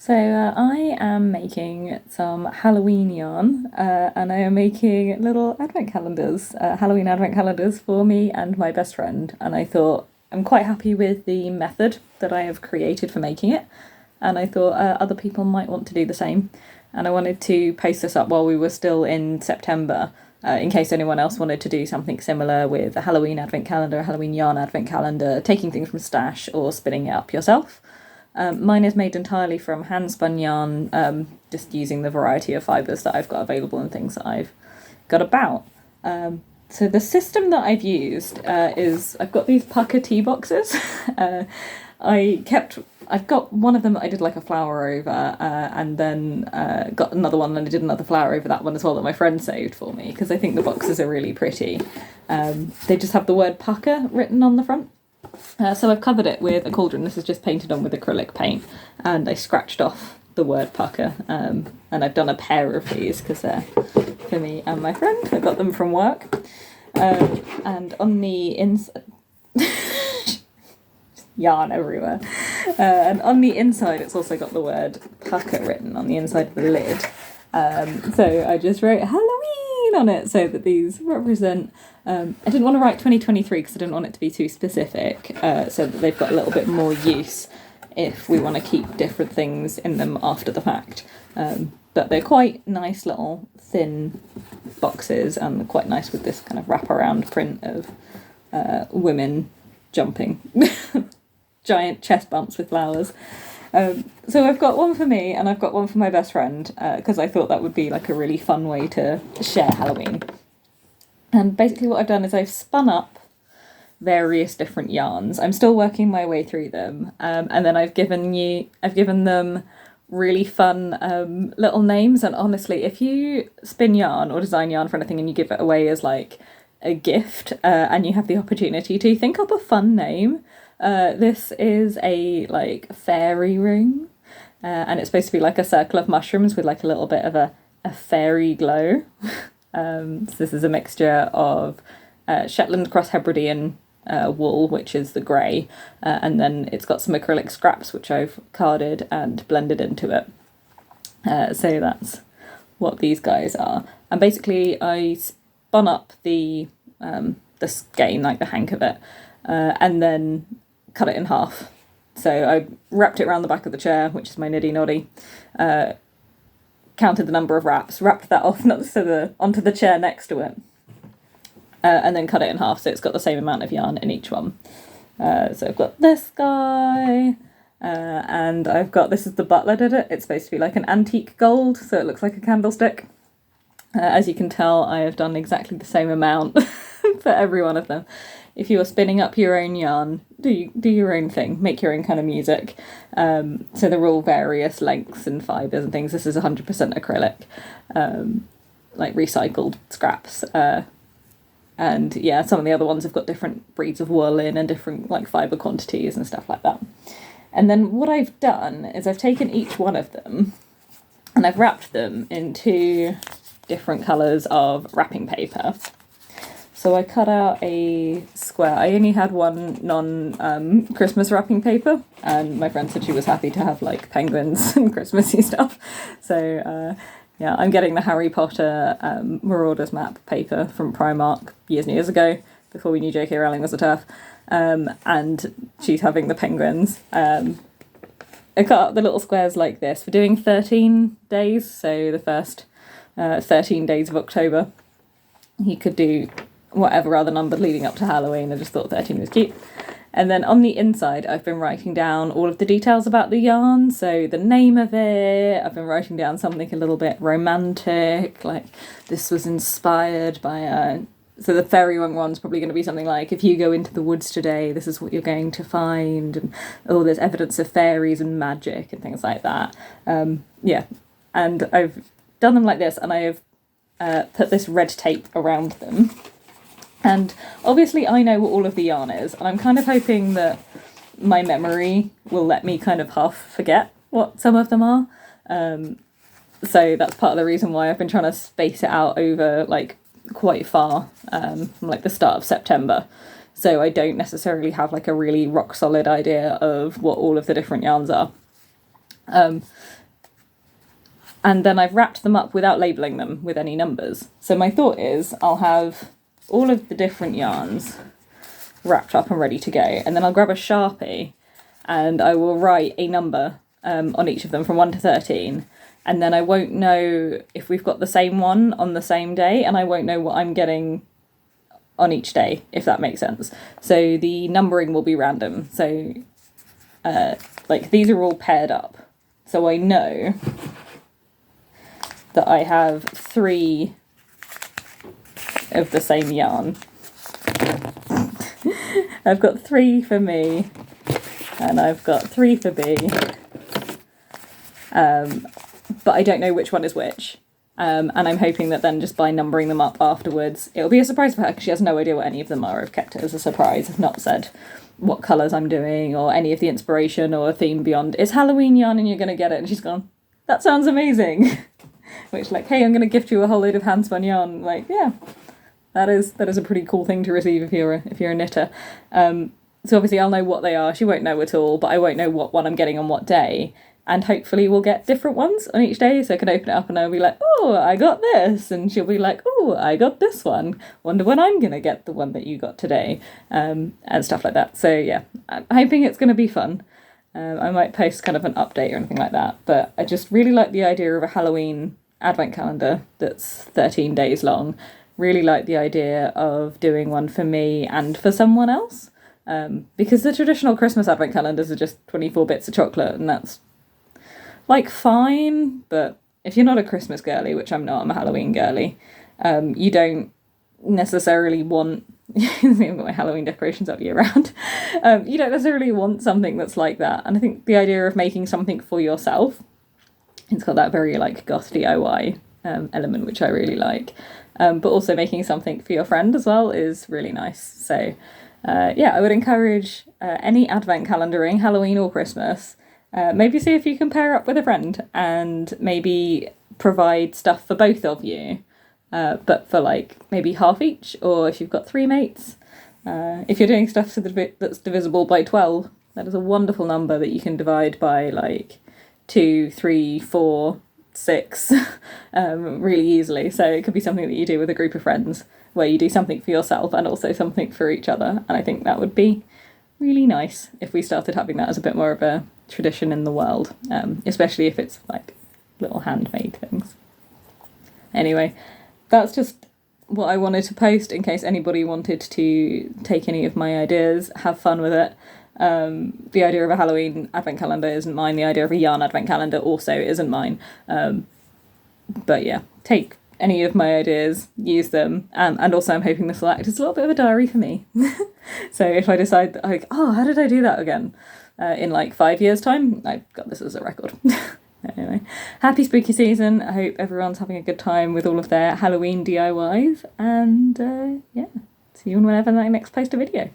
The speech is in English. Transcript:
I am making some Halloween yarn, and I am making little advent calendars, Halloween advent calendars for me and my best friend. And I thought I'm quite happy with the method that I have created for making it, and I thought other people might want to do the same. And I wanted to post this up while we were still in September, in case anyone else wanted to do something similar with a Halloween advent calendar, a Halloween yarn advent calendar, taking things from stash or spinning it up yourself. Mine is made entirely from handspun yarn, just using the variety of fibres that I've got available and things that I've got about. So the system that I've used is I've got these pucker tea boxes. I've got one of them that I did like a flower over, and then got another one and I did another flower over that one as well that my friend saved for me because I think the boxes are really pretty. They just have the word pucker written on the front. So I've covered it with a cauldron. This is just painted on with acrylic paint, and I scratched off the word pucker, and I've done a pair of these because they're for me and my friend. I got them from work, and on the inside yarn everywhere, and on the inside it's also got the word pucker written on the inside of the lid. So I just wrote Halloween on it so that these represent. I didn't want to write 2023 because I didn't want it to be too specific, so that they've got a little bit more use if we want to keep different things in them after the fact. But they're quite nice little thin boxes and quite nice with this kind of wraparound print of women jumping. Giant chest bumps with flowers. So I've got one for me and I've got one for my best friend because I thought that would be like a really fun way to share Halloween. And basically what I've done is I've spun up various different yarns. I'm still working my way through them. And then I've given them really fun little names. And honestly, if you spin yarn or design yarn for anything and you give it away as like a gift, and you have the opportunity to think up a fun name, this is a like fairy ring. And it's supposed to be like a circle of mushrooms with like a little bit of a fairy glow. So this is a mixture of Shetland Cross Hebridean wool, which is the grey, and then it's got some acrylic scraps which I've carded and blended into it. So that's what these guys are. And basically I spun up the skein, like the hank of it, and then cut it in half. So I wrapped it around the back of the chair, which is my niddy noddy, counted the number of wraps, wrapped that off onto the chair next to it, and then cut it in half so it's got the same amount of yarn in each one. So I've got this guy, and I've got, this is the butler did it. It's supposed to be like an antique gold, so it looks like a candlestick. As you can tell, I have done exactly the same amount for every one of them. If you are spinning up your own yarn, do your own thing, make your own kind of music. So they're all various lengths and fibres and things. This is 100% acrylic, like recycled scraps. And yeah, some of the other ones have got different breeds of wool in and different like fibre quantities and stuff like that. And then what I've done is I've taken each one of them and I've wrapped them into different colours of wrapping paper. So I cut out a square. I only had one Christmas wrapping paper, and my friend said she was happy to have like penguins and Christmassy stuff. So yeah, I'm getting the Harry Potter Marauders map paper from Primark years and years ago, before we knew J.K. Rowling was a TERF, and she's having the penguins. I cut out the little squares like this for doing 13 days, so the first 13 days of October. You could do whatever other number leading up to Halloween. I just thought 13 was cute. And then on the inside, I've been writing down all of the details about the yarn. So the name of it, I've been writing down something a little bit romantic, like this was inspired by so the fairy one's probably going to be something like, if you go into the woods today, this is what you're going to find. And oh, there's evidence of fairies and magic and things like that. Yeah, and I've done them like this, and I have put this red tape around them. And obviously I know what all of the yarn is, and I'm kind of hoping that my memory will let me kind of half forget what some of them are. So that's part of the reason why I've been trying to space it out over like quite far, from like the start of September. So I don't necessarily have like a really rock solid idea of what all of the different yarns are. And then I've wrapped them up without labelling them with any numbers. So my thought is I'll have all of the different yarns wrapped up and ready to go, and then I'll grab a Sharpie and I will write a number on each of them from 1 to 13, and then I won't know if we've got the same one on the same day, and I won't know what I'm getting on each day, if that makes sense. So the numbering will be random. So like these are all paired up, so I know that I have 3 of the same yarn. I've got 3 for me, and I've got 3 for B, but I don't know which one is which. And I'm hoping that then just by numbering them up afterwards, it'll be a surprise for her, because she has no idea what any of them are. I've kept it as a surprise. I've not said what colours I'm doing or any of the inspiration or theme beyond. It's Halloween yarn and you're going to get it. And she's gone, that sounds amazing. Which, like, hey, I'm going to gift you a whole load of handspun yarn. Like, yeah, that is a pretty cool thing to receive if you're a knitter. So obviously I'll know what they are. She won't know at all, but I won't know what one I'm getting on what day. And hopefully we'll get different ones on each day, so I can open it up and I'll be like, oh, I got this. And she'll be like, oh, I got this one. Wonder when I'm going to get the one that you got today. And stuff like that. So yeah, I'm hoping it's going to be fun. I might post kind of an update or anything like that. But I just really like the idea of a Halloween advent calendar that's 13 days long. Really like the idea of doing one for me and for someone else. Because the traditional Christmas advent calendars are just 24 bits of chocolate, and that's like fine, but if you're not a Christmas girly, which I'm not, I'm a Halloween girly, you don't necessarily want I've got my Halloween decorations up year round. You don't necessarily want something that's like that. And I think the idea of making something for yourself, it's got that very like goth DIY element, which I really like. But also making something for your friend as well is really nice. So yeah, I would encourage any advent calendaring, Halloween or Christmas. Maybe see if you can pair up with a friend and maybe provide stuff for both of you, but for like maybe half each, or if you've got 3 mates. If you're doing stuff that's divisible by 12, that is a wonderful number that you can divide by like 2, 3, 4, 6 really easily. So it could be something that you do with a group of friends where you do something for yourself and also something for each other. And I think that would be really nice if we started having that as a bit more of a tradition in the world, especially if it's like little handmade things. Anyway, that's just what I wanted to post in case anybody wanted to take any of my ideas, have fun with it. The idea of a Halloween advent calendar isn't mine. The idea of a yarn advent calendar also isn't mine. But yeah, take any of my ideas, use them, and also I'm hoping this will act as a little bit of a diary for me. So if I decide that, like, oh, how did I do that again? In like 5 years' time, I've got this as a record. Anyway, happy spooky season. I hope everyone's having a good time with all of their Halloween DIYs, and yeah, see you whenever I next post a video.